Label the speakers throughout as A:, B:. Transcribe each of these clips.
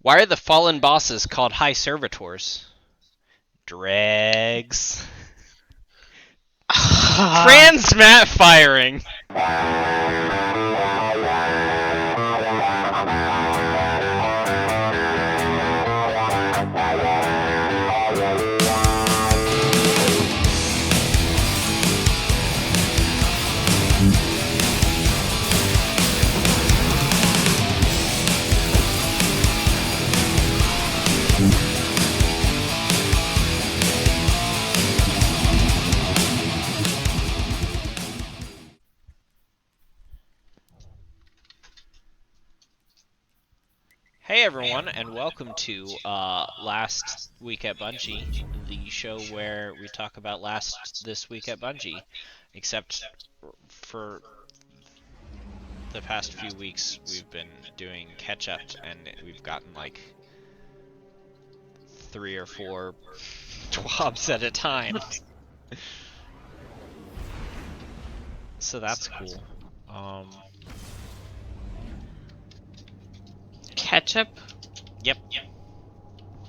A: Why are the fallen bosses called high servitors? Dregs. Transmat firing. Hey everyone, and welcome to Last Week at Bungie, the show where we talk about this week at Bungie. Except for the past few weeks, we've been doing catch-up, and we've gotten like 3 or 4 TWABs at a time. So that's cool.
B: Ketchup?
A: Yep.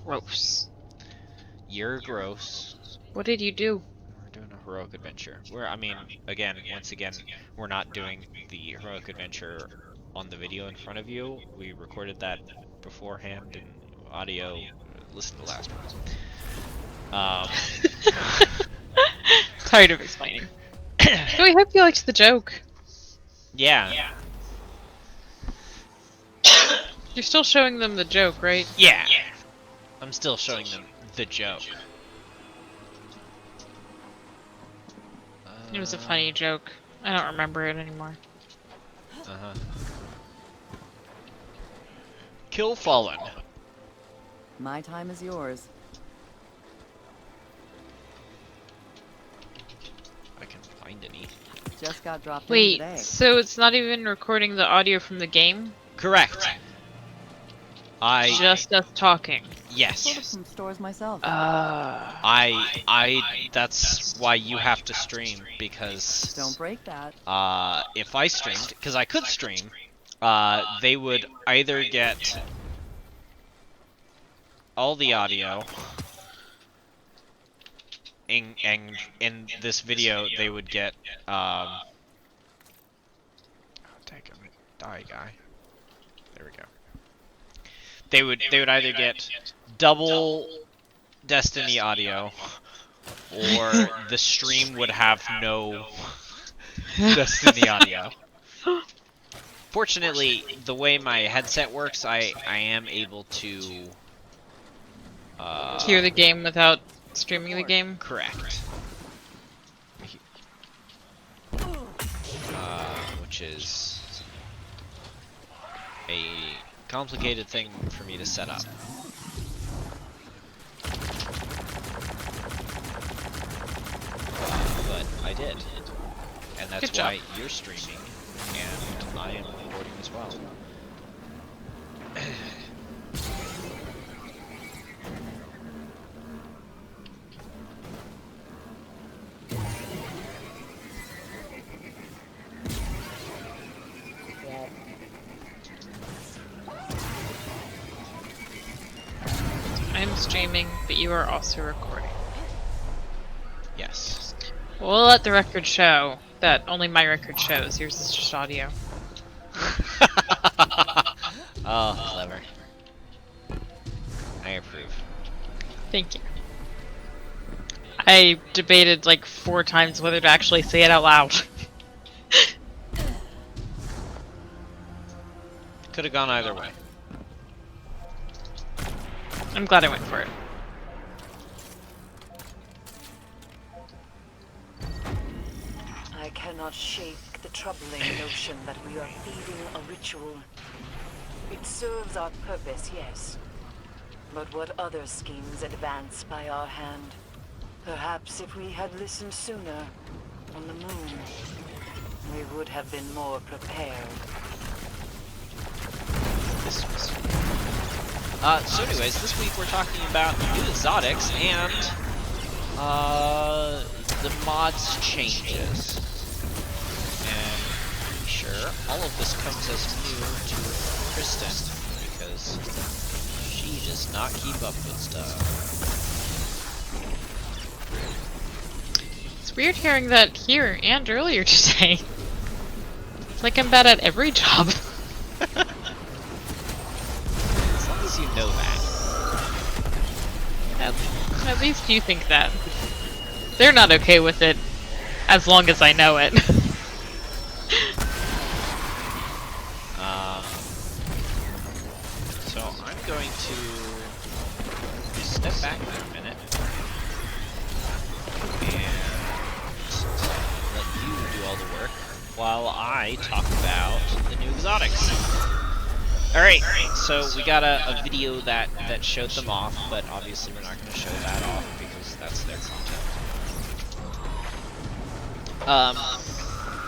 B: Gross.
A: You're gross.
B: What did you do?
A: We're doing a heroic adventure. Once again, we're not doing the heroic adventure on the video in front of you. We recorded that beforehand in audio. Listen to the last one.
B: Tired of explaining. So we hope you liked the joke.
A: Yeah.
B: You're still showing them the joke, right?
A: Yeah. I'm still showing them the joke.
B: It was a funny joke. I don't remember it anymore.
A: Kill Fallen.
C: My time is yours.
A: I can find any.
C: Just got dropped in
B: Wait,
C: today.
B: so it's not even recording the audio from the game?
A: Correct.
B: Just us talking.
A: Yes.
C: Ordered some stores myself.
A: That's why you have to stream, because
C: Don't break that.
A: if I streamed, because I could stream, they would either get all the audio, and in this video they would get oh, take a die guy. There we go. They would either get double Destiny audio, or the stream would have no Destiny audio. Fortunately, the way my headset works, I am able to
B: Hear the game without streaming the game?
A: correct. Which is a complicated thing for me to set up. But I did. And that's
B: Good job.
A: why you're streaming, and I am recording as well.
B: I'm streaming, but you are also recording.
A: Yes.
B: We'll let the record show that only my record shows. Yours is just audio.
A: Oh, clever. I approve.
B: Thank you. I debated like 4 times whether to actually say it out loud.
A: Could have gone either way.
B: I'm glad I went for it.
D: I cannot shake the troubling notion that we are feeding a ritual. It serves our purpose, yes. But what other schemes advance by our hand? Perhaps if we had listened sooner on the moon, we would have been more prepared.
A: So anyways, this week we're talking about new exotics and the mods changes. And I'm sure all of this comes as new to Kristin, because does not keep up with stuff.
B: It's weird hearing that here and earlier today. It's like I'm bad at every job.
A: As long as you know that.
B: At least you think that. They're not okay with it, as long as I know it.
A: So I'm going to step back for a minute and let you do all the work while I talk about the new exotics. Alright, so we got a video that showed them off, but obviously we're not going to show that off because that's their content.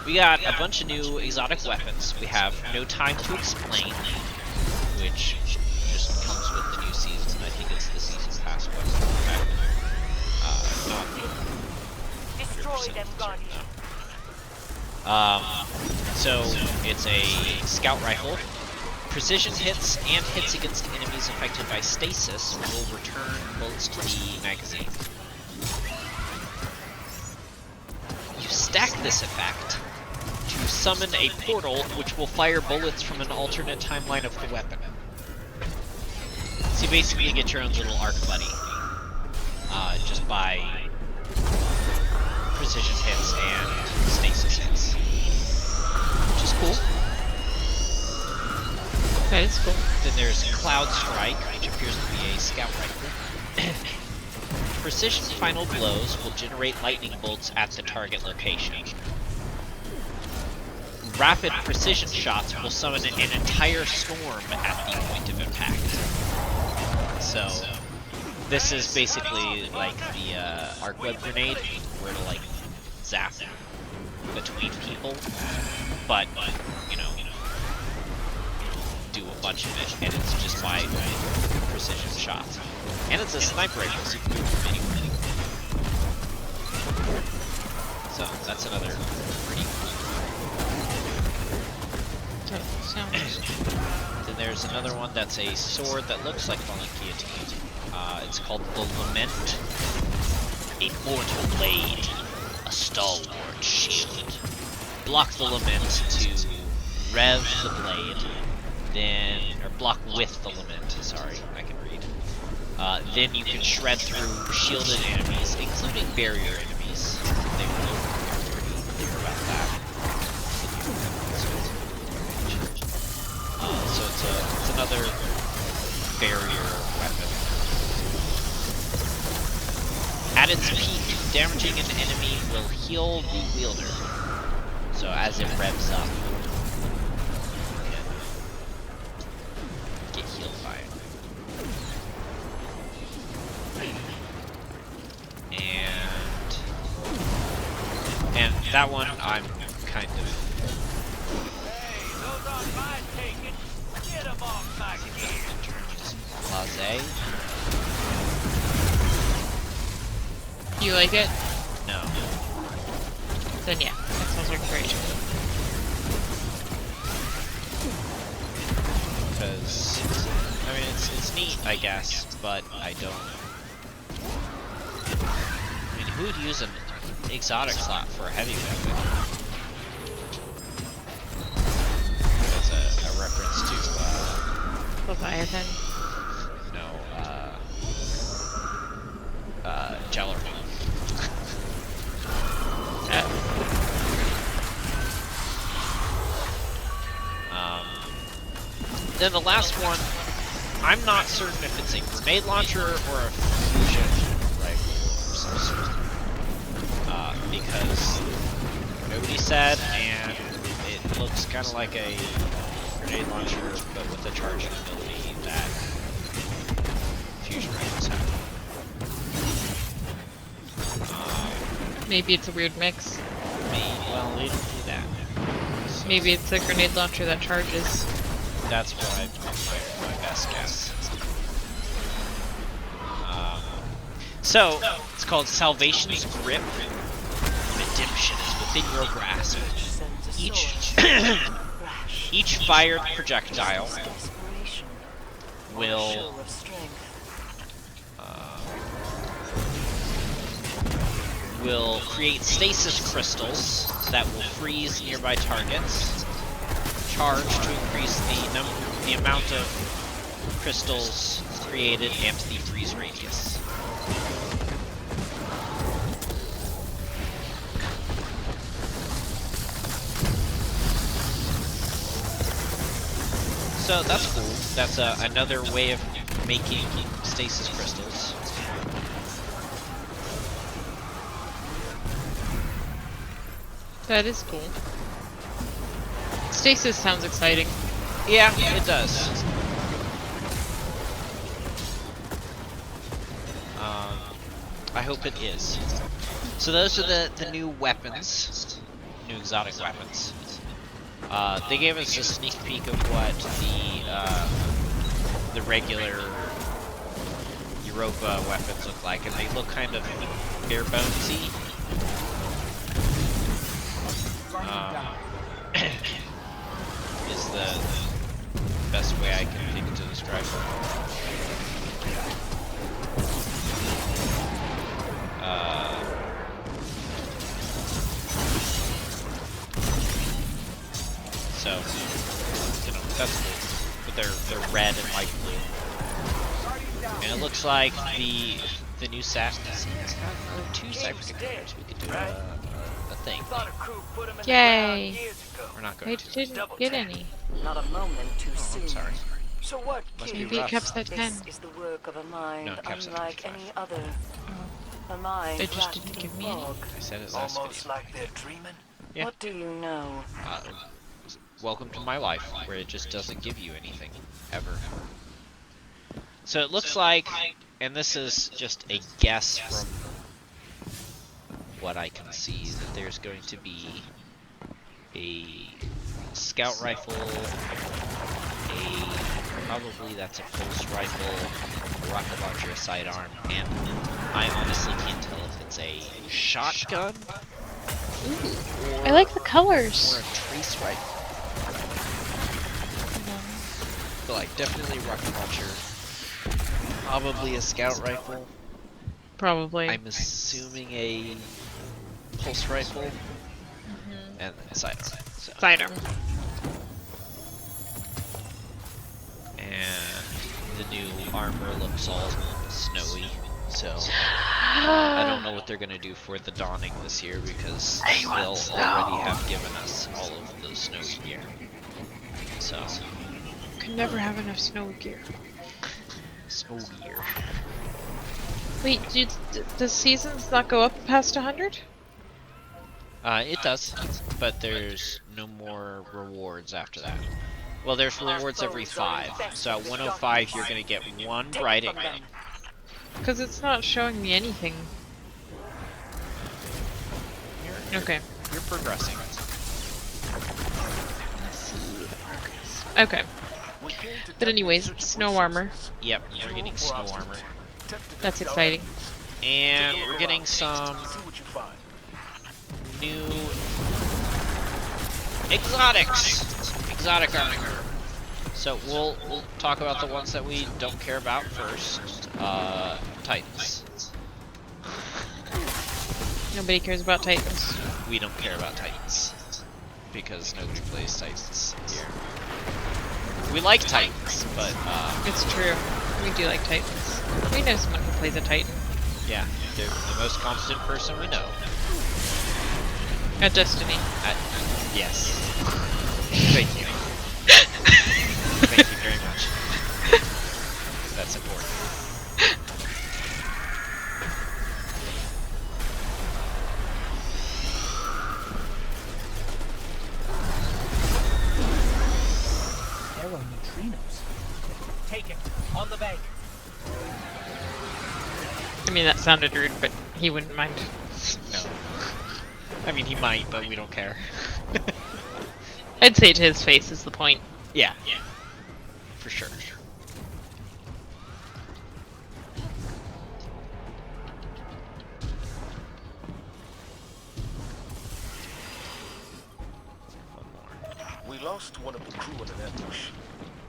A: We got a bunch of new exotic weapons. We have No Time to Explain, which just comes with the new season. I think it's the season pass quest. Not
D: Destroy them,
A: certain,
D: Guardian.
A: so it's a scout rifle. Precision hits and hits against enemies affected by stasis will return bullets to the magazine. You stack this effect to summon a portal which will fire bullets from an alternate timeline of the weapon. So you basically get your own little arc buddy, just by precision hits and stasis hits, which is cool.
B: That is cool.
A: Then there's Cloud Strike, which appears to be a scout rifle. Precision final blows will generate lightning bolts at the target location. Rapid precision shots will summon an entire storm at the point of impact. So this is basically like the arc web grenade, where it'll like zap between people, but you know, do a bunch of it, and it's just by precision shots. And it's a sniper rifle, so you can move from anywhere. So that's another pretty cool. Then there's another one that's a sword that looks like falling guillotine. It's called the Lament. A mortal blade, a stalwart shield. Block the Lament to rev the blade. Then, or block with the Lament, sorry, I can read. Then you can shred through shielded enemies, including barrier enemies. They will pretty clear about that. So it's another barrier weapon. At its peak, damaging an enemy will heal the wielder. So as it revs up, get healed by it. And that one I'm kind of.
E: Those aren't mine, take it. Get them off my gear.
A: Blase.
B: You like it?
A: No.
B: Then yeah, that sounds like great.
A: Because I mean it's neat, I guess, but I don't. I mean, who would use an exotic slot for a heavy weapon? That's a reference to
B: Leviathan.
A: no, Jellerman. Then the last one, I'm not certain if it's a grenade launcher or a fusion rifle of some sort. Because nobody said, and it looks kind of like a grenade launcher, but with the charging ability that fusion rifles have.
B: Maybe it's a weird mix.
A: Well, they don't do that. So
B: Maybe it's a grenade launcher that charges.
A: that's what my best guess. So, it's called Salvation's Grip. Redemption is within your grasp. Each fired projectile will
D: Show of strength.
A: will create stasis crystals that will freeze nearby targets. Charge to increase the amount of crystals created and the freeze radius. So that's cool. That's another way of making stasis crystals.
B: That is cool. Stasis sounds exciting.
A: Yeah, it does. I hope it is. So those are the new weapons, new exotic weapons. They gave us a sneak peek of what the regular Europa weapons look like, and they look kind of bare bonesy. Is the best way I can think to describe it. So, you know, that's cool. But they're red and light blue. And it looks like the new set has got 2 cyber controllers. We could do a thing.
B: Yay!
A: We're not
B: I
A: going to.
B: didn't get any.
D: Not a moment too
A: Oh,
D: soon.
A: I'm sorry.
D: So what,
A: Must be
D: kid?
B: Maybe it
A: rough.
B: caps at 10.
D: This is the work of a mind
A: No, it caps at
D: unlike
A: 25.
D: any other. A mind
B: They just
D: wrapped
B: didn't
D: in
B: give me any.
D: fog.
A: I said it last
E: Almost
A: video.
E: like they're dreaming.
A: Yeah.
D: What do you know?
A: Welcome to my life, where it just doesn't give you anything, ever. So it looks like, and this is just a guess from what I can see, that there's going to be a scout rifle, probably that's a pulse rifle, a rocket launcher, a sidearm, and I honestly can't tell if it's a shotgun
B: I like the colors.
A: or a trace rifle. But like, definitely a rocket launcher. Probably a scout rifle.
B: Probably.
A: I'm assuming a pulse rifle. And then sidearm. So.
B: Sidearm.
A: And the new armor looks all snowy. So I don't know what they're gonna do for the dawning this year, because they'll already have given us all of the snowy gear. So
B: Could never have enough snow gear.
A: snow gear.
B: Wait, does seasons not go up past 100?
A: It does, but there's no more rewards after that. Well, there's rewards every 5. So at 105, you're gonna get 1 bright item.
B: Because it's not showing me anything. Okay.
A: You're progressing.
B: Okay. But anyways, snow armor.
A: Yep, we're getting snow armor.
B: That's exciting.
A: And we're getting some new exotic armor. So we'll talk about the ones that we don't care about first. Titans.
B: Nobody cares about Titans.
A: We don't care about Titans because nobody plays Titans here. We like Titans, but
B: It's true. We do like Titans. We know someone who plays a Titan.
A: yeah, they're the most constant person we know.
B: At Destiny.
A: Yes. Thank you. Thank you very much. That's important.
E: Arrow neutrinos. Take it. On the bank.
B: I mean, that sounded rude, but he wouldn't mind.
A: No. I mean, he might, but we don't care.
B: I'd say to his face is the point.
A: Yeah. For sure.
F: We lost one of the crew in an ambush.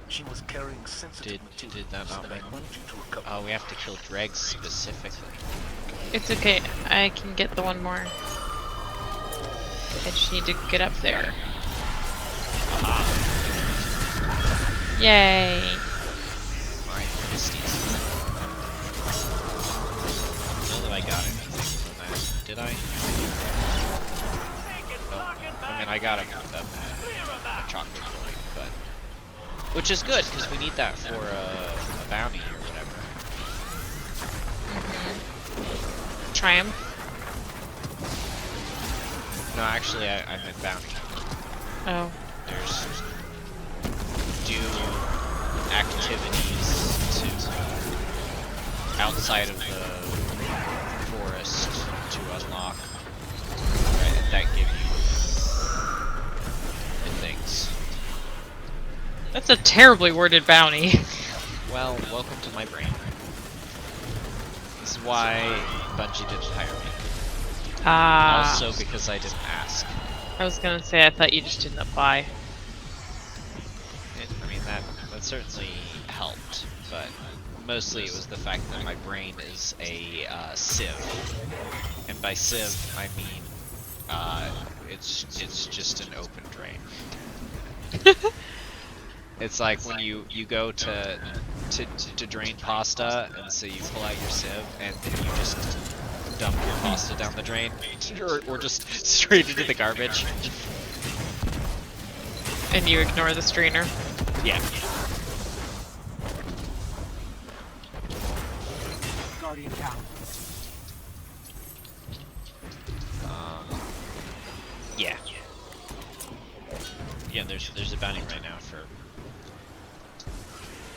F: She was carrying sensitive
A: Did that not make?
F: Bungie to recover.
A: Oh, we have to kill dregs specifically.
B: It's okay. I can get the one more. I just need to get up there. Yay!
A: My Christies. I know that I got it. Did I? Oh, I mean, I got it with a chocolate coin, but which is good because we need that for a bounty or whatever.
B: Triumph.
A: No, actually, I meant bounty.
B: Oh.
A: There's do activities to outside of the forest to unlock that give you the things.
B: That's a terribly worded bounty.
A: Well, welcome to my brain. This is why Bungie didn't hire me.
B: Ah.
A: Also because I didn't ask.
B: I was gonna say I thought you just didn't apply.
A: I mean, that certainly helped, but mostly it was the fact that my brain is a sieve. And by sieve, I mean, it's just an open drain. It's like when you go to drain pasta, and so you pull out your sieve, and then you just dump your pasta down the drain, or just straight into the garbage.
B: And you ignore the strainer.
A: Yeah.
E: Guardian down.
A: Yeah. Yeah, there's a bounty right now for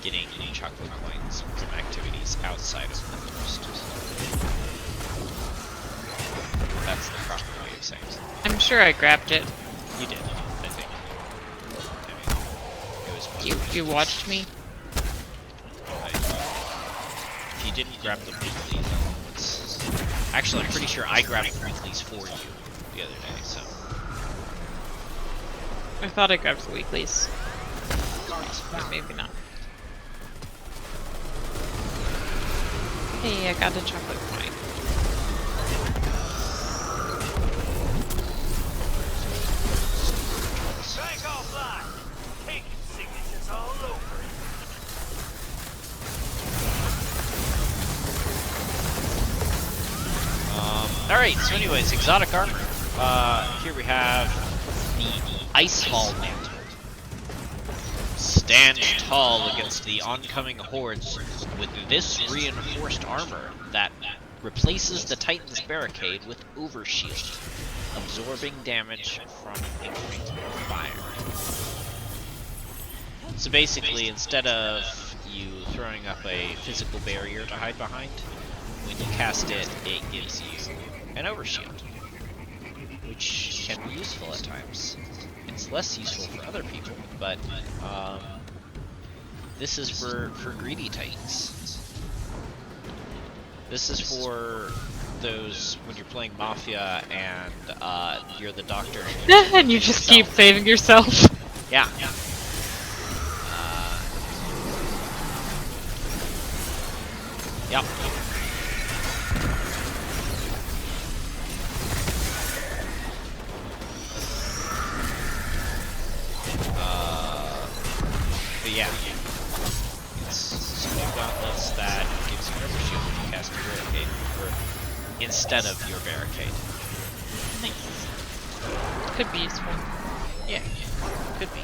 A: getting chocolate coins from activities outside of the forest. That's the proper way of saying it.
B: I'm sure I grabbed it.
A: You did, I think. I mean, it was
B: You watched me?
A: if you didn't grab the weeklies, I don't know what's... Actually, I'm pretty sure I grabbed the weeklies for you the other day, so...
B: I thought I grabbed the weeklies. But maybe not. Hey, I got a chocolate coin.
F: Back offline. Taking signatures all over it.
A: Alright, so anyways, exotic armor. Here we have the Icefall Mantle. Stand tall against the oncoming hordes with this reinforced armor that replaces the Titan's barricade with overshield, absorbing damage from incoming fire. So basically, instead of you throwing up a physical barrier to hide behind, when you cast it, it gives you an overshield, which can be useful at times. It's less useful for other people, but this is for greedy Titans. This is for those when you're playing Mafia and you're the doctor
B: And you just keep saving yourself.
A: Yeah. Yep. But yeah, it's Snow Gauntlets that gives you an overshield when you cast your barricade, or instead of your barricade.
B: Nice. Could be useful.
A: Yeah, could be.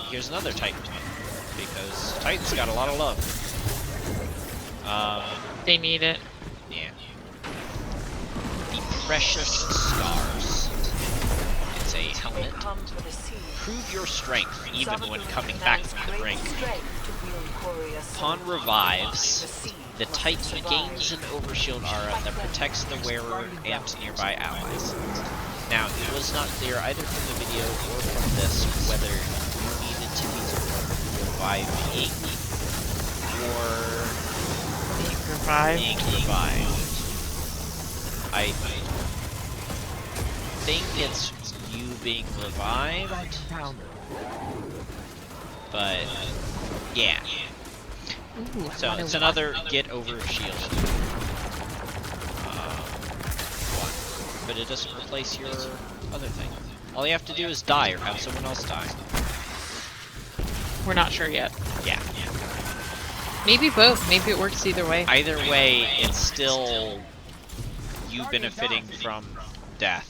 A: Here's another Titan one, because Titans got a lot of love.
B: They need it.
A: Yeah. The Precious Scars. It's a helmet. Prove your strength even when coming back from the brink. Upon revives, the Titan gains an overshield aura that protects the wearer and nearby allies. Now, it was not clear either from the video or from this whether you needed to be reviving or being revived. I think it's you being revived, But yeah.
B: Ooh,
A: So it's another get over shield. One. But it doesn't replace your other thing. All you have to do is die or have someone else die.
B: We're not sure yet.
A: Yeah.
B: Maybe both. Maybe it works either way.
A: Either way, it's still you benefiting from death.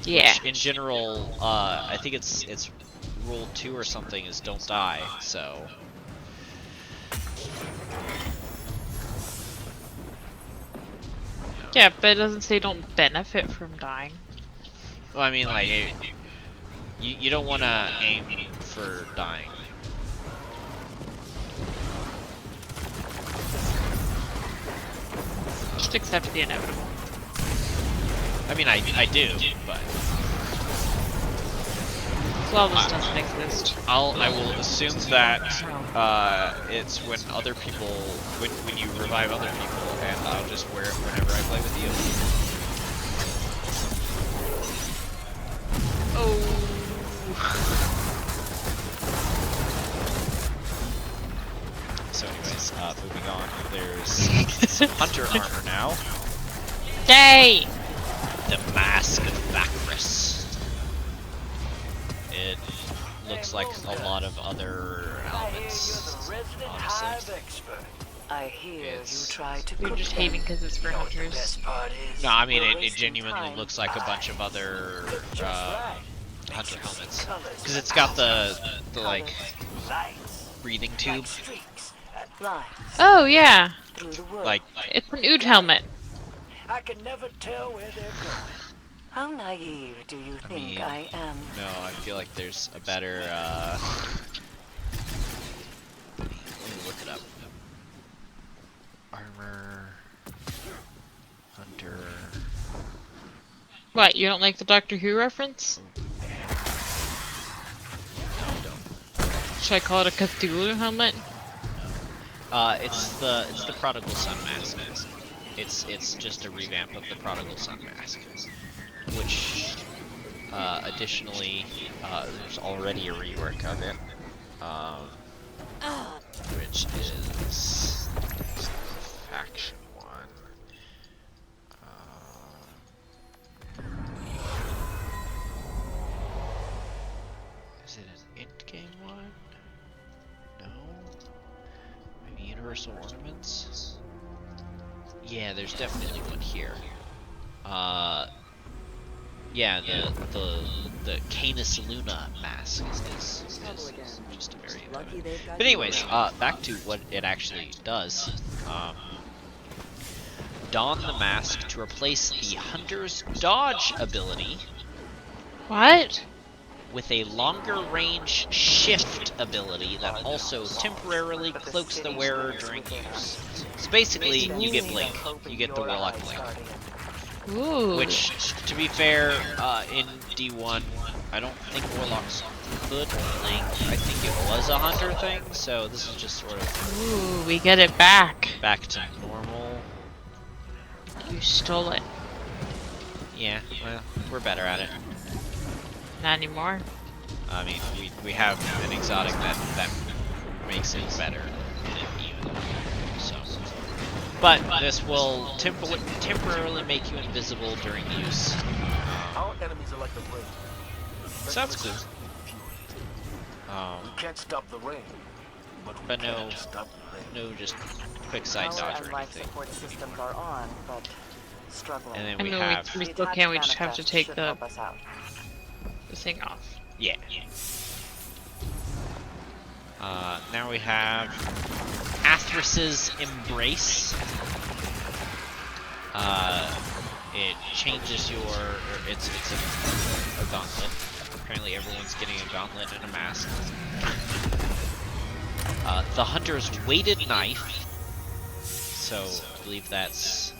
B: Yeah.
A: Which in general, I think it's rule 2 or something is don't die, so.
B: Yeah, but it doesn't say don't benefit from dying.
A: Well, I mean, like, you don't want to aim for dying.
B: Just accept the inevitable.
A: I mean, I do, but
B: Well, this doesn't exist.
A: I will assume that it's when other people, when you revive other people, and I'll just wear it whenever I play with you. Oh. So anyways, moving on, there's some hunter armor now.
B: Yay!
A: The Mask of Vakris. It looks like a lot of other elements, honestly.
D: I hear
A: It's-
D: you try to
B: You're
D: cook
B: just
D: them.
B: hating because it's for
D: You know what the
B: hunters.
D: best part is?
A: No, I mean,
D: We're
A: it
D: wasting
A: genuinely
D: time.
A: looks like a bunch of other
D: Just right.
A: hunter helmets.
D: Colors
A: Because it's got the like
D: lights,
A: breathing tube.
D: streaks, lines
B: Oh, yeah.
D: through the world.
A: Like,
B: It's an Ood helmet.
F: I can never tell where they're going.
D: How naive do you
A: I
D: think
A: mean,
D: I am?
A: no, I feel like there's a better, let me look it up. Armor, hunter.
B: What, you don't like the Doctor Who reference?
A: No, I don't.
B: Should I call it a Cthulhu helmet?
A: It's the Prodigal Son mask. It's just a revamp of the Prodigal Son mask, which additionally there's already a rework of it, which is Faction 1. Is it an endgame one? No. Maybe Universal Ornaments? Yeah, there's definitely one here. Yeah, the Canis Luna mask is just a variant of
C: Lucky
A: it.
C: they've got
A: But
C: you
A: anyways,
C: around.
A: back to what it actually does. Don the mask to replace the Hunter's Dodge ability
B: What?
A: with a longer range shift ability that also temporarily cloaks the wearer during use. So basically, you get Blink. You get the Warlock Blink.
B: Ooh.
A: Which, to be fair, in D1, I don't think Warlocks could Blink. I think it was a Hunter thing, so this is just sort of
B: Ooh, we get it back.
A: back to normal.
B: You stole it.
A: Yeah, well, we're better at it.
B: Not anymore.
A: I mean, we have an exotic that makes it better in it even. So, but this will temporarily make you invisible during use.
F: Our enemies are like the rain.
A: Sounds cool.
F: We can't stop the rain,
A: But
F: we
A: no,
F: can stop the rain.
A: no, just quick side dodge or anything.
D: systems are on, but struggling.
A: And then
B: I
A: we
B: mean,
A: have,
B: we still can't. We just have to take the thing off.
A: yeah. Now we have Athrus's Embrace. It changes your, it's a gauntlet. Apparently everyone's getting a gauntlet and a mask. The Hunter's Weighted Knife. So, I believe that's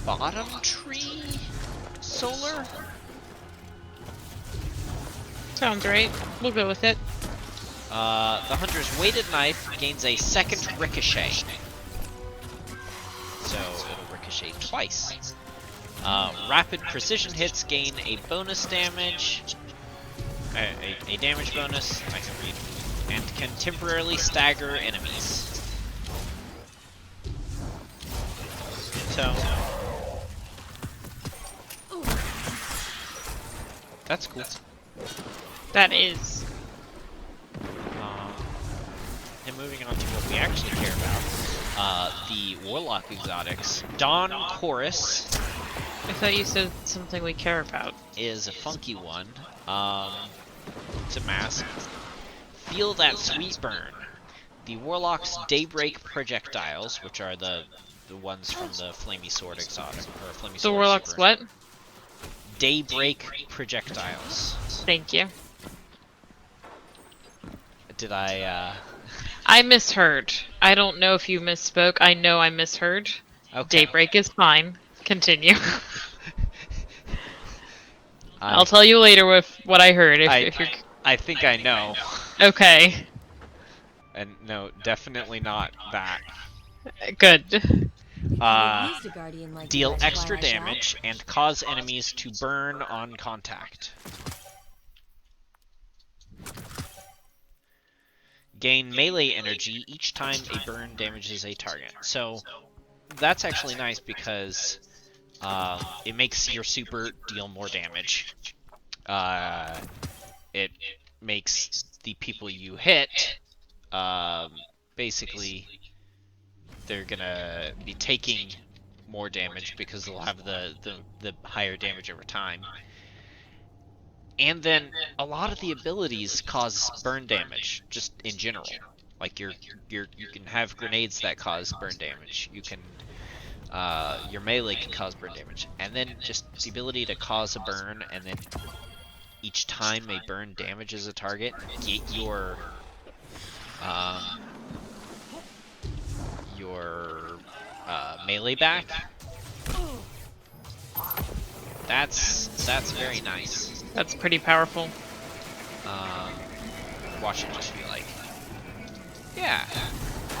A: Bottom Tree Solar?
B: Sounds right. We'll go with it.
A: The Hunter's Weighted Knife gains a second ricochet. So it'll ricochet twice. Rapid precision hits gain a bonus damage. a damage bonus. I can read. And can temporarily stagger enemies. So that's cool.
B: That is.
A: And moving on to what we actually care about, the Warlock exotics. Dawn Chorus
B: I thought you said something we care about.
A: is a funky one. It's a mask. Feel that sweet burn. The Warlock's Daybreak projectiles, which are the ones from the Flamey Sword exotic, or Flamey
B: The
A: Sword
B: Warlock's
A: Super.
B: what?
A: Daybreak projectiles.
B: Thank you.
A: Did I,
B: I misheard. I don't know if you misspoke. I know I misheard.
A: okay.
B: Daybreak is fine. Continue.
A: I,
B: I'll tell you later with what I heard if you're...
A: I think I know.
B: Okay.
A: And no, definitely not that.
B: Good.
G: Used a guardian like
A: Deal
G: you guys
A: extra
G: while I shall.
A: damage and cause enemies to burn on contact. Gain melee energy each time a burn damages a target. So that's actually nice because it makes your super deal more damage. It makes the people you hit basically they're gonna be taking more damage because they'll have the higher damage over time. And then a lot of the abilities cause burn damage, just in general. Like you can have grenades that cause burn damage. You can your melee can cause burn damage, and then just the ability to cause a burn, and then each time a burn damages a target, get your melee back. That's very nice.
B: That's pretty powerful.
A: Watch it just be like, yeah.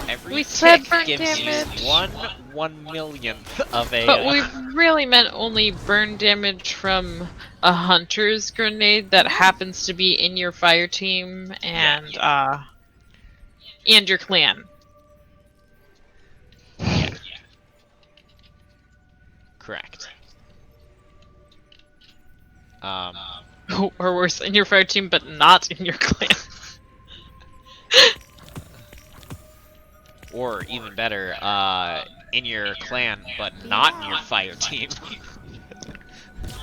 A: Every
B: We said
A: tick
B: burn
A: gives
B: damage.
A: you 1/1,000,000th of a.
B: But we really meant only burn damage from a hunter's grenade that happens to be in your fire team and your clan.
A: Yeah. Correct.
B: Or worse, in your fire team, but not in your clan.
A: Or even better, in your clan, but not in your fire team.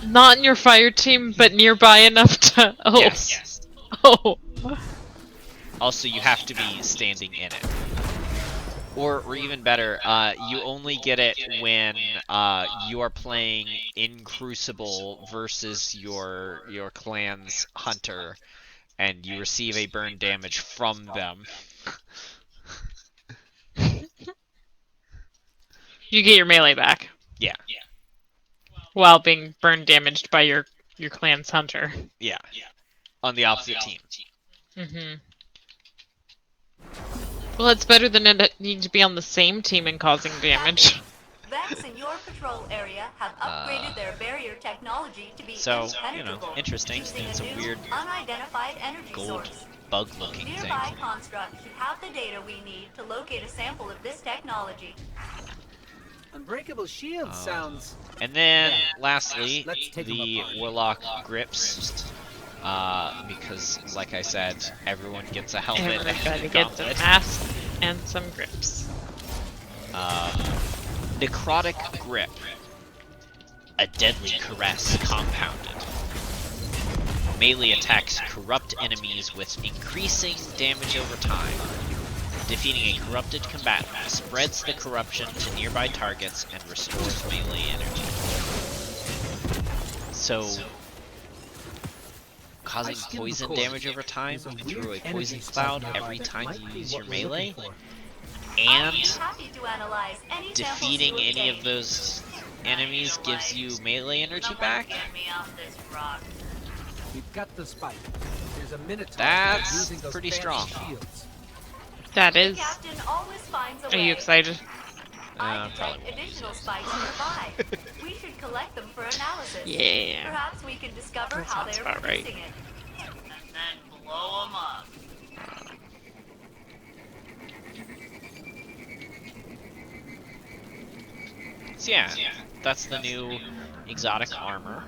B: Not in your fire team, but nearby enough to. Oh.
A: Yes.
B: Oh.
A: Also, you have to be standing in it. Or even better, you only get it when you are playing in Crucible versus your clan's hunter, and you receive a burn damage from them.
B: You get your melee back.
A: Yeah.
B: While being burn damaged by your clan's hunter.
A: Yeah. On the opposite team.
B: Mm-hmm. Well, it's better than it needing to be on the same team and causing damage.
H: Vets in your patrol area have upgraded their barrier technology to be
A: So,
H: impenetrable,
A: interesting.
H: using
A: It's a
H: new,
A: weird
H: unidentified energy
A: gold
H: source.
A: bug-looking thing.
H: Nearby construct should have the data we need to locate a sample of this technology.
E: Unbreakable shield sounds.
A: And then, lastly,
E: Let's take 'em
A: the
E: apart.
A: Warlock grips. Because, like I said, everyone gets a helmet and
B: Everybody
A: a
B: gets a
A: gauntlet.
B: mask and some grips.
A: Necrotic Grip. A deadly caress compounded. Melee attacks corrupt enemies with increasing damage over time. Defeating a corrupted combatant spreads the corruption to nearby targets and restores melee energy. So, causing poison damage over time through a poison cloud every time you use your melee,
H: I'd be
A: and
H: happy to analyze any samples
A: defeating
H: you
A: any of
H: obtain.
A: those enemies gives you melee energy back.
H: Get me off this rock.
E: We've got the spike. There's a Minotaur
A: That's
E: using those
A: pretty
E: fancy
A: strong.
E: shields.
B: That
H: The
B: is.
H: captain always finds a
B: Are
H: way.
B: you excited?
H: I
A: Probably
H: detect
A: won't.
H: additional spikes nearby. We should collect them for analysis.
B: Yeah.
H: Perhaps we can discover
B: That
H: how
B: sounds
H: they're
B: about right.
H: producing it. then blow them up.
A: So yeah, that's the new exotic armor.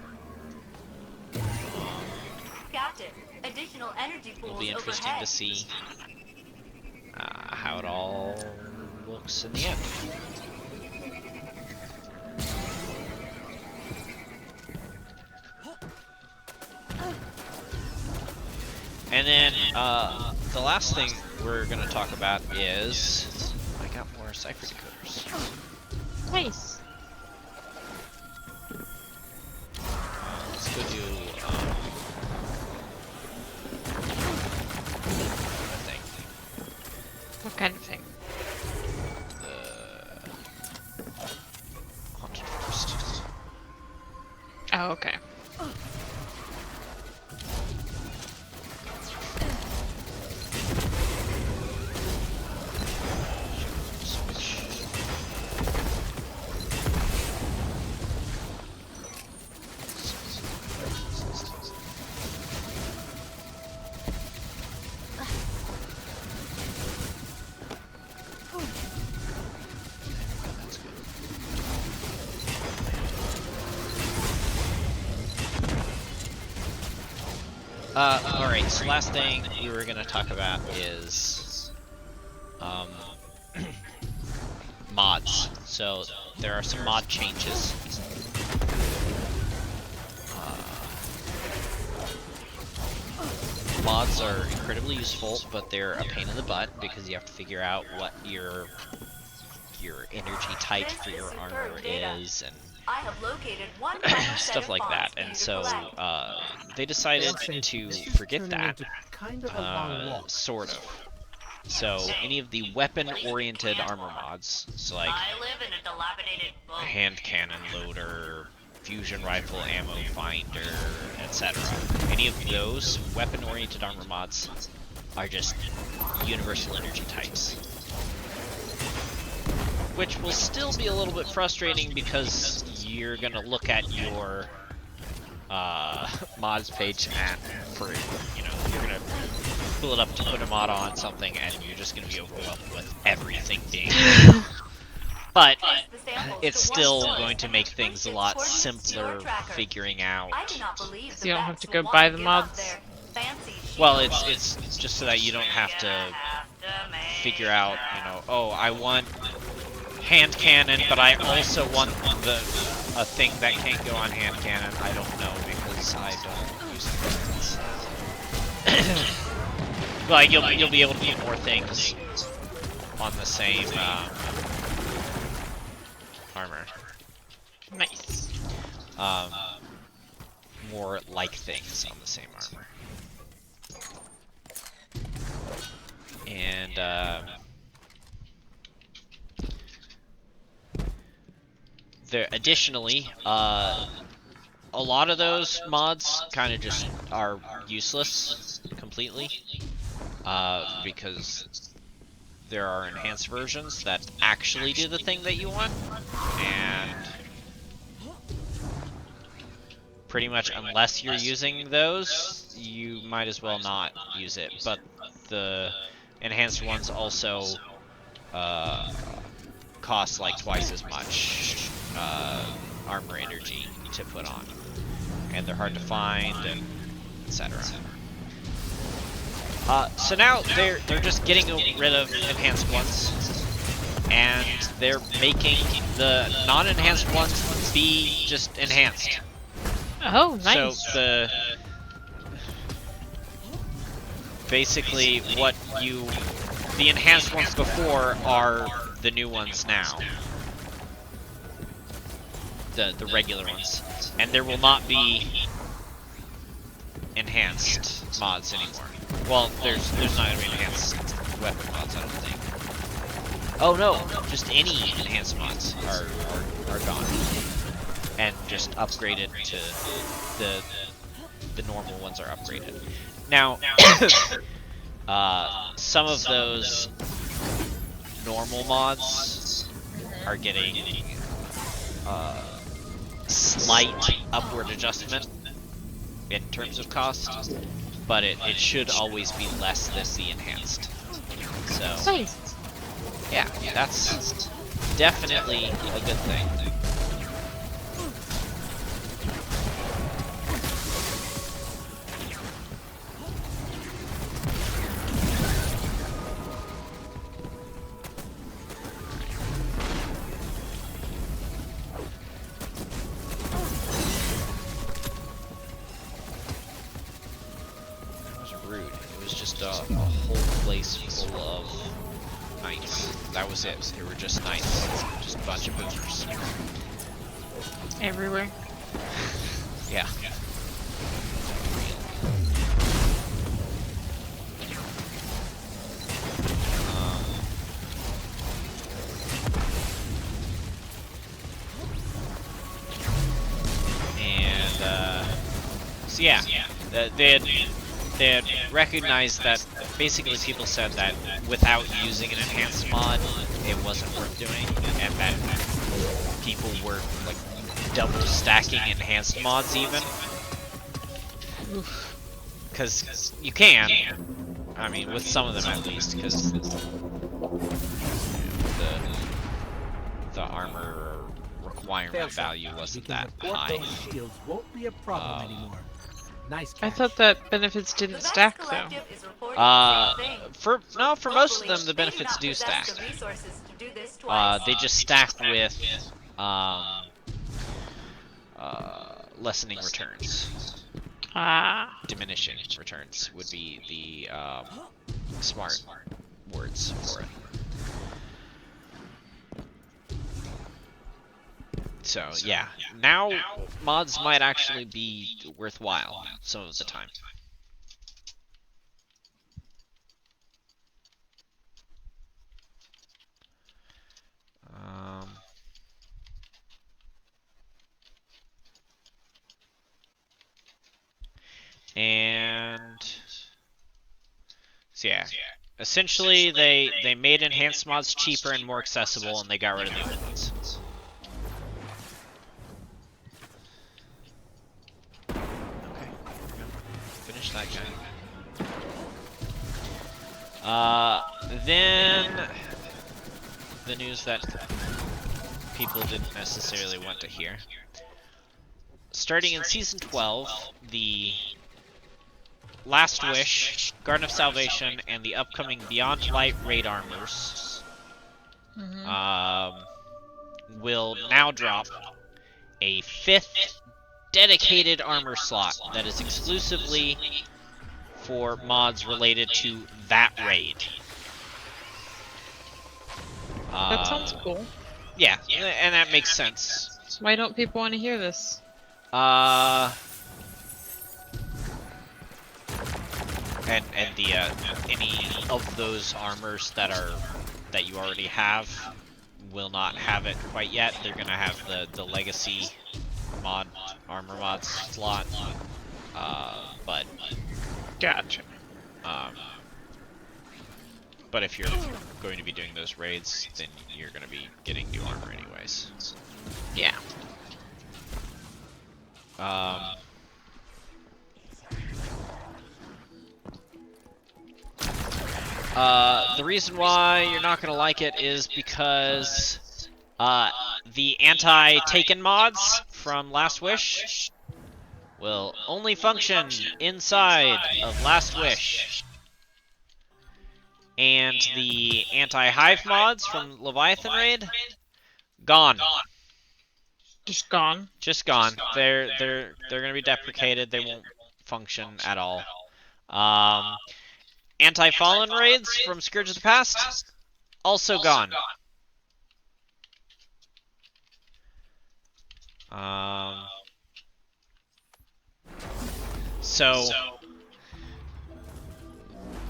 H: Captain, additional energy pools
A: It'll be interesting
H: overhead.
A: to see how it all looks in the end. And then the last thing we're going to talk about is I got more cipher decoders.
B: Nice.
A: Let's go do that thing.
B: What kind of thing?
A: The haunted forest.
B: Oh, okay.
A: Alright, so last thing we were gonna talk about is mods. So there are some mod changes. Mods are incredibly useful, but they're a pain in the butt because you have to figure out what your energy type for your armor is and
H: I have located one final set
A: stuff
H: of
A: like
H: bonds
A: that.
H: for you
A: And
H: to
A: so
H: collect.
A: they decided
E: Say,
A: to
E: this is
A: forget
E: turning
A: that,
E: into kind of a long walk.
A: sort of. So any of the weapon-oriented armor mods, so like
H: I live in a dilapidated boat.
A: hand cannon loader, fusion rifle ammo finder, etc. Any of those weapon-oriented armor mods are just universal energy types. Which will still be a little bit frustrating because you're gonna look at your mods page you're gonna pull it up to put a mod on something and you're just gonna be overwhelmed with everything being but it's still going to make things a lot simpler figuring out.
H: I do not believe
B: So you don't have
H: vets
B: to go
H: will
B: buy
H: want
B: the
H: give up
B: mods?
H: their fancy
A: Well,
H: shield.
A: it's just so that you don't have to
H: make
A: figure out, oh, I want hand cannon, but I also want a thing that can't go on hand cannon. I don't know because I don't use it. Like you'll be able to put more things on the same armor.
B: Nice.
A: More like things on the same armor. And additionally, a lot of those mods kind of just are useless completely, because there are enhanced versions that actually do the thing that you want, and pretty much unless you're using those, you might as well not use it. But the enhanced ones also cost like twice as much armor energy to put on, and they're hard to find, and etc. So now they're just getting rid of enhanced ones, and they're making the non-enhanced ones be just enhanced.
B: Oh, nice.
A: So basically the enhanced ones before are the new ones now. The regular ones. And there will not be enhanced mods anymore. Well, there's not gonna be enhanced weapon mods, I don't think. Oh no, just any enhanced mods are gone. And just upgraded to the normal ones are upgraded. Now some of those normal mods are getting slight upward adjustment in terms of cost. but it should always be less than the enhanced. So
B: Nice.
A: yeah, that's definitely a good thing. A whole place full of knights. That was it. They were just knights. Just a bunch of boomers.
B: Everywhere.
A: Yeah. So yeah, they had recognized that basically people said that without using an enhanced mod, it wasn't worth doing, and that people were like double stacking enhanced mods even. Because you can, I mean, with some of them at least, because the armor requirement value wasn't that high.
E: Those shields won't be a problem anymore. Nice catch.
B: I thought that benefits didn't
H: The Vex
B: stack though.
H: Collective is reporting the same thing.
A: For most of them,
H: Hopefully,
A: the
H: they do
A: benefits
H: not
A: do
H: possess
A: stack.
H: the resources to do this twice.
A: They just stack with lessening returns. Diminishing returns would be the smart words for it. So yeah, now mods might actually be worthwhile some of the time. And so yeah, essentially they made enhanced mods cheaper and more accessible, and they got rid of the old ones. Okay, finish that guy. Then the news that people didn't necessarily want to hear. Starting in Season 12, the Last Wish, Garden of Salvation, and the upcoming Beyond Light raid armors will now drop a 5th dedicated armor slot that is exclusively for mods related to that raid.
B: That sounds cool.
A: Yeah, and that makes sense.
B: Why don't people want to hear this?
A: And the any of those armors that you already have will not have it quite yet. They're gonna have the legacy armor mod slot. But
B: Gotcha.
A: But if you're going to be doing those raids, then you're gonna be getting new armor anyways.
B: Yeah.
A: The reason why you're not gonna like it is because the anti-Taken mods from Last Wish will only function inside of Last Wish. And the anti-Hive mods from Leviathan Raid, gone.
B: Just gone.
A: Just gone. They're gonna be deprecated. They won't function at all. Anti-Fallen raids from Scourge of the Past, also gone. So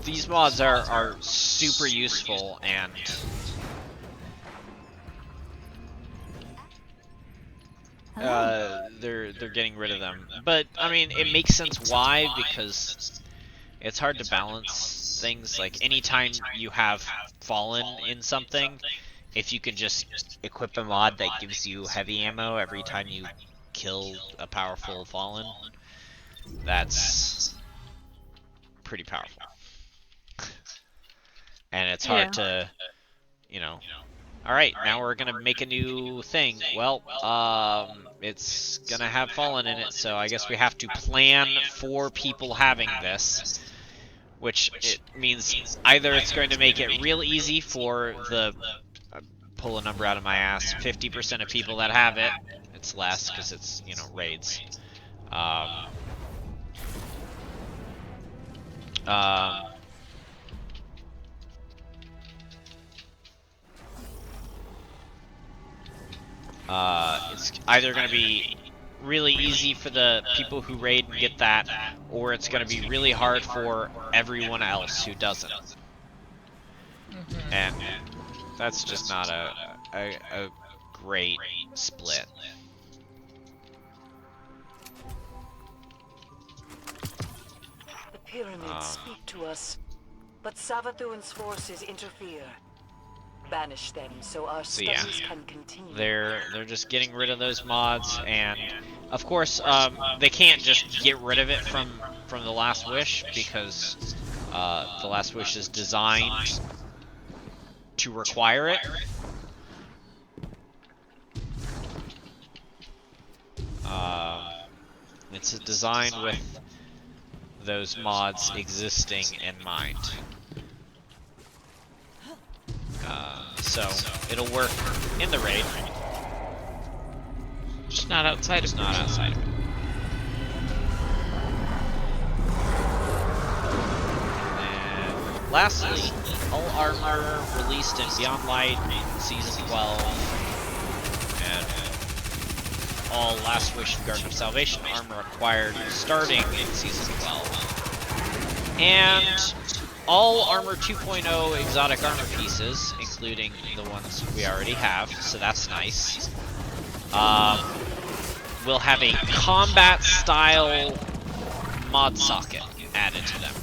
A: these mods are super useful, and they're getting rid of them. But I mean, it makes sense why, because it's hard to balance things. Like anytime you have Fallen in something, if you can just equip a mod that gives you heavy ammo every time you kill a powerful Fallen, that's pretty powerful. And it's hard to, you know, all right, now we're gonna make a new thing. Well, it's gonna have Fallen in it, so I guess we have to plan for people having this, which it means either it's going to make it real easy for the pull a number out of my ass, 50% of people that have it. It's less because it's, you know, raids. It's either going to be really easy for the people who raid and get that, or it's going to be really hard for everyone else who doesn't. And that's just not a great split.
D: The pyramids speak to us, but Savathun's forces interfere. Banish them so our studies can continue.
A: They're just getting rid of those mods, and of course they can't just get rid of it from the Last Wish, because the Last Wish is designed to require it. It's designed with those mods existing in mind. So it'll work in the raid,
B: Just not outside of it.
A: not outside of it. And lastly, all armor released in Beyond Light in Season 12, and all Last Wish and Garden of Salvation armor acquired starting in Season 12. And all Armor 2.0 exotic armor pieces, including the ones we already have, so that's nice, will have a combat-style mod socket added to them.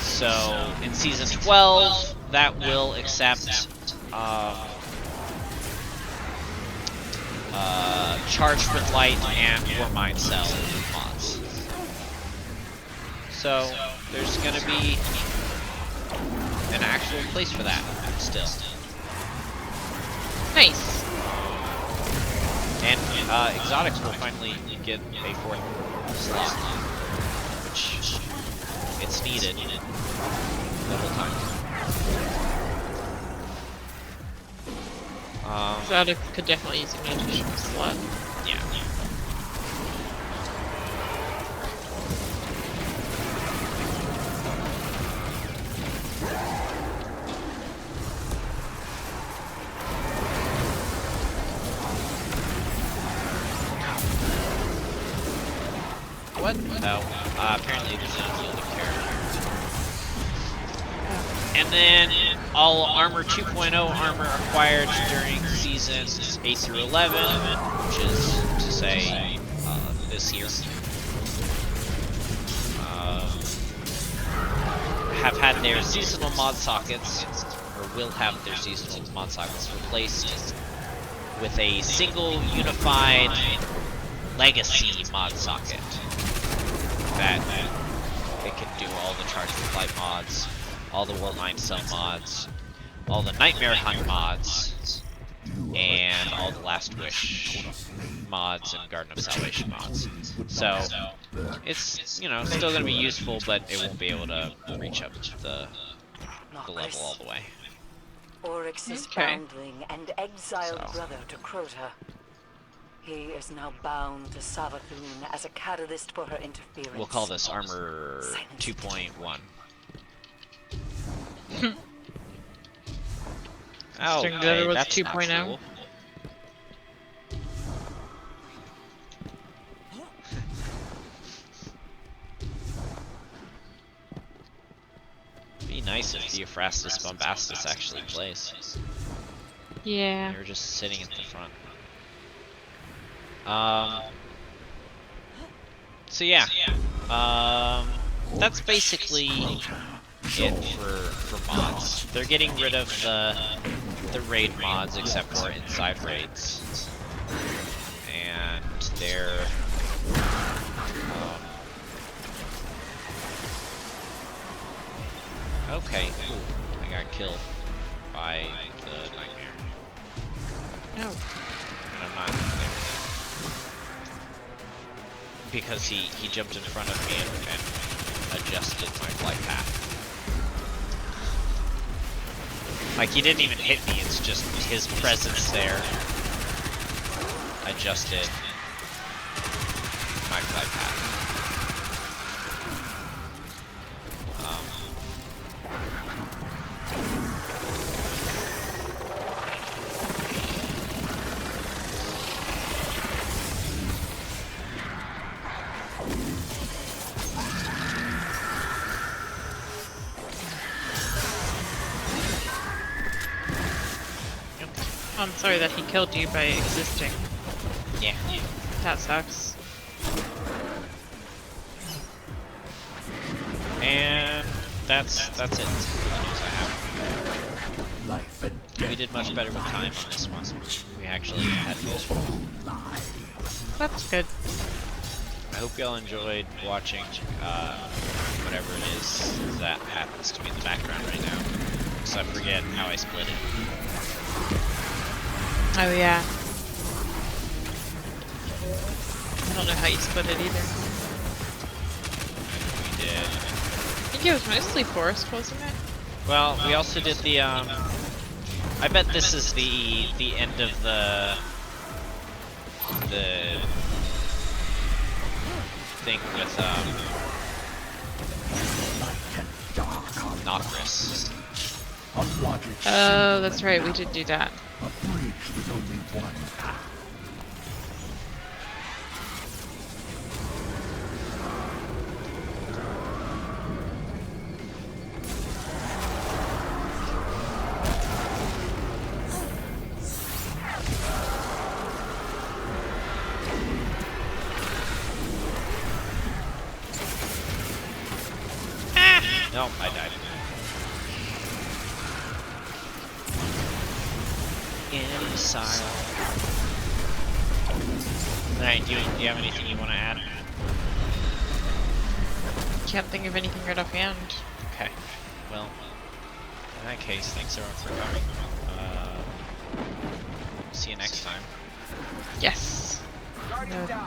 A: So, in Season 12, that will accept Charged with Light and War Mind Cell mods. So, there's going to be an actual place for that still.
B: Nice.
A: And exotics will finally get a 4th slot, which it's needed the whole time.
B: Exotic could definitely use an additional slot.
A: Yeah. What? No. Apparently there's a yielding character. And then all Armor 2.0 armor acquired during Seasons 8 through 11, which is to say this year, have had their seasonal mod sockets, or will have their seasonal mod sockets replaced with a single unified legacy mod socket that it can do all the Charged with Light mods, all the Warmind Cell mods, all the Nightmare Hunt mods, and all the Last Wish mods and Garden of Salvation mods. So it's, you know, still gonna be useful, but it won't be able to reach up to the level all the way.
D: Oryx's foundling and exiled brother to Crota. He is now bound to Savathun as a catalyst for her interference.
A: We'll call this Armor 2.1. Oh,
B: String
A: okay,
B: together with
A: that's
B: 2.0.
A: not cool. Be nice if Theophrastus Bombastus actually plays.
B: Yeah.
A: You're just sitting at the front. So yeah, that's basically it for mods. They're getting rid of the raid mods, except for inside raids, and they're Okay, ooh, I got killed by the nightmare.
B: No.
A: And I'm not because he jumped in front of me and adjusted my flight path. Like, he didn't even hit me, it's just his presence there adjusted my flight path.
B: I'm sorry that he killed you by existing.
A: Yeah.
B: That sucks.
A: And that's it. That's the news I have. We did much better with time on this one. We actually had useful.
B: That's good.
A: I hope y'all enjoyed watching whatever it is that happens to be in the background right now. So I forget how I split it.
B: Oh yeah. I don't know how you split it either.
A: We did.
B: I think it was mostly forest, wasn't it?
A: Well, we also did the I bet this is the end of the thing with Nocris.
B: Oh, that's right, we did do that.
I: A bridge with only one path.
A: Nope, I died. In sorrow. Alright, do you have anything you want to add?
B: Can't think of anything right offhand.
A: Okay. Well, in that case, thanks everyone for coming. See you next time.
B: Yes.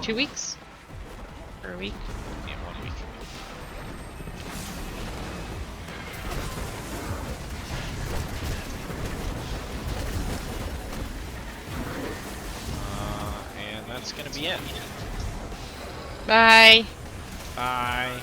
B: 2 weeks? Or a week?
A: Yeah, 1 week. And that's gonna be it.
B: Bye.
A: Bye.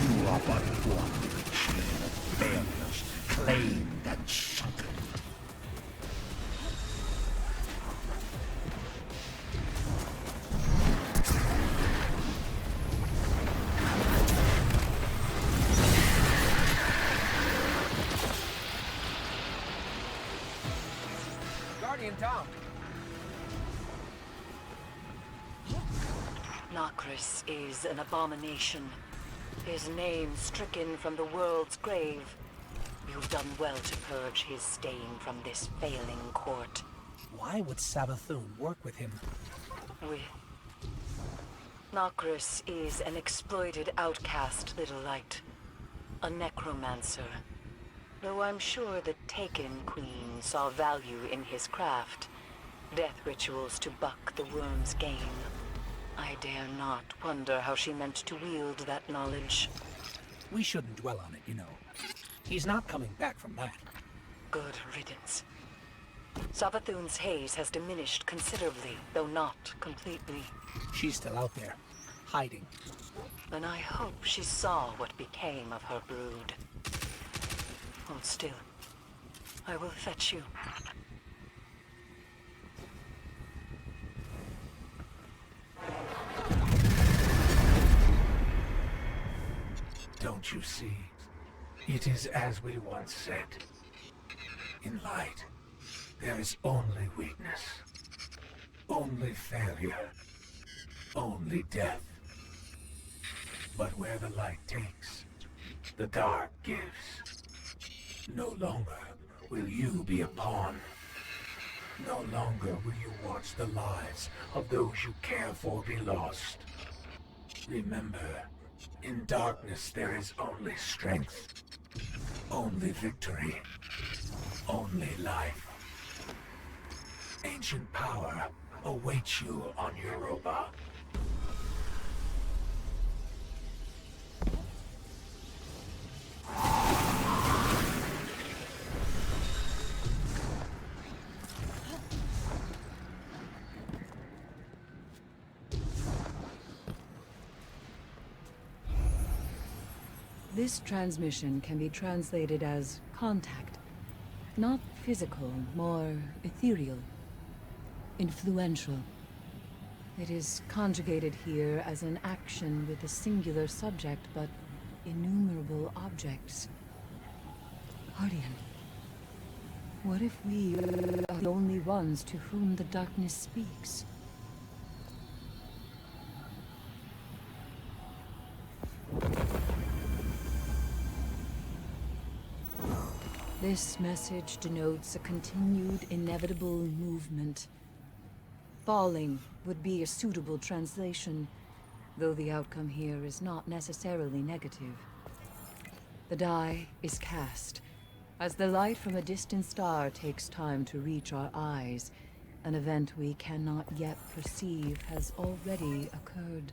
I: You are but one chain of failures, claimed and sunken.
E: Guardian down.
D: Nocris is an abomination. His name stricken from the world's grave. You've done well to purge his stain from this failing court.
E: Why would Savathun work with him?
D: Nocris is an exploited outcast luddite, a necromancer. Though I'm sure the Taken Queen saw value in his craft, death rituals to buck the worm's game. I dare not wonder how she meant to wield that knowledge.
E: We shouldn't dwell on it, you know. He's not coming back from that.
D: Good riddance. Savathun's haze has diminished considerably, though not completely.
E: She's still out there, hiding.
D: And I hope she saw what became of her brood. Hold still. I will fetch you.
I: what you see. It is as we once said. In light, there is only weakness, only failure, only death. But where the light takes, the dark gives. No longer will you be a pawn. No longer will you watch the lives of those you care for be lost. Remember, in darkness there is only strength, only victory, only life. Ancient power awaits you on Europa.
C: This transmission can be translated as contact. Not physical, more ethereal. Influential. It is conjugated here as an action with a singular subject, but innumerable objects. Guardian, what if we are the only ones to whom the darkness speaks? This message denotes a continued, inevitable movement. Falling would be a suitable translation, though the outcome here is not necessarily negative. The die is cast. As the light from a distant star takes time to reach our eyes, an event we cannot yet perceive has already occurred.